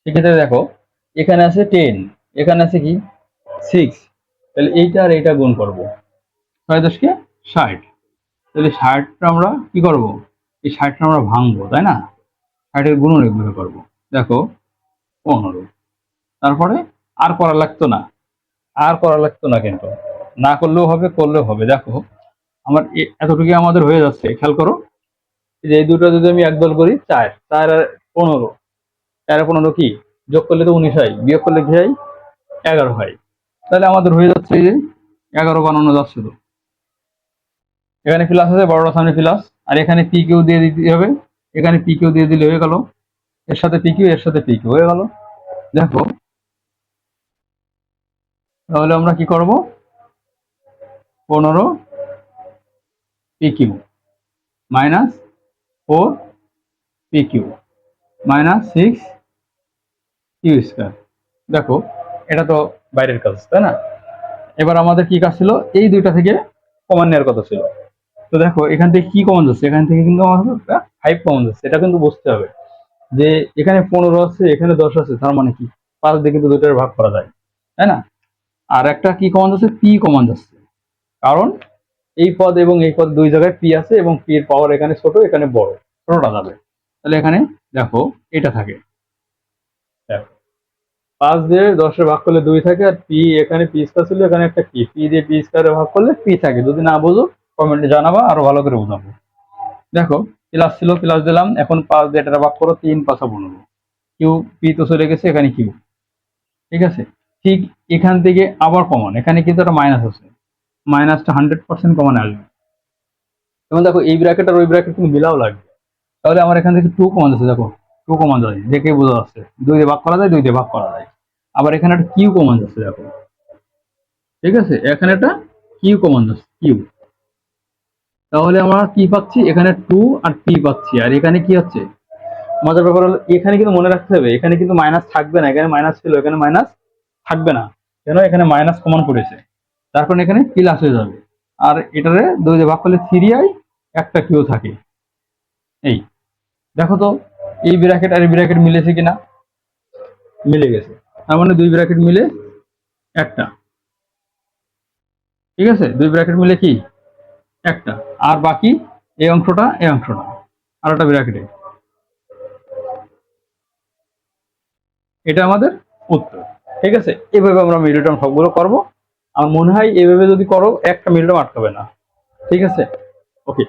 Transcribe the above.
সেক্ষেত্রে দেখো এখানে আছে 10, এখানে আছে কি 6, তাহলে এইটা আর এইটা গুণ করবো, 6×10 = 60। তাহলে 60টা আমরা কি করব, এই 60টা আমরা ভাঙবো, তাই না? 60-এর গুণন এগুলো করবো। দেখো 15, তারপরে আর করা লাগতো না, আর করা লাগতো না, কিন্তু না করলেও হবে, করলেও হবে। দেখো আমার এতটুকু আমাদের হয়ে যাচ্ছে, খেয়াল করো। এই যে এই দুটো যদি আমি একদল করি, 4 4 আর 15, 4 আর 15 কি যোগ করলে তো 19 হয়, বিয়োগ করলে কি হয় 11 হয়। তাহলে আমাদের হয়ে যাচ্ছে এই যে 11 বানানো যাচ্ছে। তো এখানে প্লাস আছে, বড়টার সামনে প্লাস, আর এখানে পি কিউ দিয়ে দিতে হবে, এখানে পি কিউ দিয়ে দিলে হয়ে গেল, এর সাথে পি কিউ, এর সাথে পি কিউ হয়ে গেল। দেখো তাহলে আমরা কি করব, 15 P Q minus 4 P Q minus 6 Q square. দেখো এটা তো বাইরের কাজ, তাই না? এবার আমাদের কি কাজ ছিল, এই দুইটা থেকে কমন নেওয়ার কথা ছিল। তো দেখো এখান থেকে কি কমন যাচ্ছে, এখান থেকে কিন্তু আমাদের 5 কমন যাচ্ছে। এটা কিন্তু বুঝতে হবে যে এখানে 15 আছে, এখানে 10 আছে, তার মানে কি 5 দিয়ে কিন্তু দুইটার ভাগ করা যায়, তাই না? আর একটা কি কমন যাচ্ছে, পি কমন যাচ্ছে, কারণ এই পদ এবং এই পদ দুই জায়গায় পি আছে, এবং পি এর পাওয়ার এখানে ছোট, এখানে বড়, ছোটটা যাবে। তাহলে এখানে দেখো এটা থাকে, দেখো 5 দিয়ে 10-এর ভাগ করলে 2 থাকে, আর পি এখানে পি স্কয়ার ছিল, এখানে একটা পি, পি দিয়ে পি স্কয়ারে ভাগ করলে পি থাকে। যদি না বোঝো কমেন্টে জানাবা, আরো ভালো করে বোঝাবো। দেখো প্লাস ছিল, প্লাস দিলাম, এখন 5 দিয়ে এটা ভাগ করো, 3×5 = 15, কিউ পি তো চলে গেছে, এখানে কিউ, ঠিক আছে। ঠিক এখান থেকে আবার কমন, এখানে কিন্তু একটা মাইনাস আছে, মাইনাসটা 100% কমন আসবে। এবং দেখো এই ব্র্যাকেট আর ওই ব্র্যাকেট কিন্তু মিলাও লাগবে। তাহলে আমার এখান থেকে 2 কমন যাচ্ছে, দেখো 2 কমন যায়, দেখে বোঝা যাচ্ছে 2 দিয়ে ভাগ করা যায়, 2 দিয়ে ভাগ করা যায়। আবার এখানে একটা কিউ কমন যাচ্ছে, দেখো, ঠিক আছে, এখানে একটা কিউ কমন যাচ্ছে, কিউ। তাহলে আমরা কি পাচ্ছি, এখানে 2 আর পি পাচ্ছি, আর এখানে কি হচ্ছে, মজার ব্যাপার হলো এখানে কিন্তু মনে রাখতে হবে, এখানে কিন্তু মাইনাস থাকবে না, এখানে মাইনাস ছিল, এখানে মাইনাস থাকবে না, কেন, এখানে মাইনাস কমন পড়েছে, তার কারণে এখানে প্লাস হয়ে যাবে। আর এটারে 2 দিয়ে ভাগ করলে 3i, একটা কিউ থাকে। এই দেখো তো এই ব্র্যাকেট আর এই ব্র্যাকেট মিলেছে কিনা, মিলে গেছে, তার মানে 2 ব্র্যাকেট মিলে একটা, ঠিক আছে, 2 ব্র্যাকেট মিলে কি একটা, আর বাকি এই অংশটা, এই অংশটা আর একটা ব্র্যাকেটে, এটা আমাদের উত্তর। ঠিক আছে, এভাবে আমরা মিডল টার্ম সবগুলো করবো। আমার মনে হয় এভাবে যদি করো একটা মিডল টার্ম আটকাবে না। ঠিক আছে, ওকে।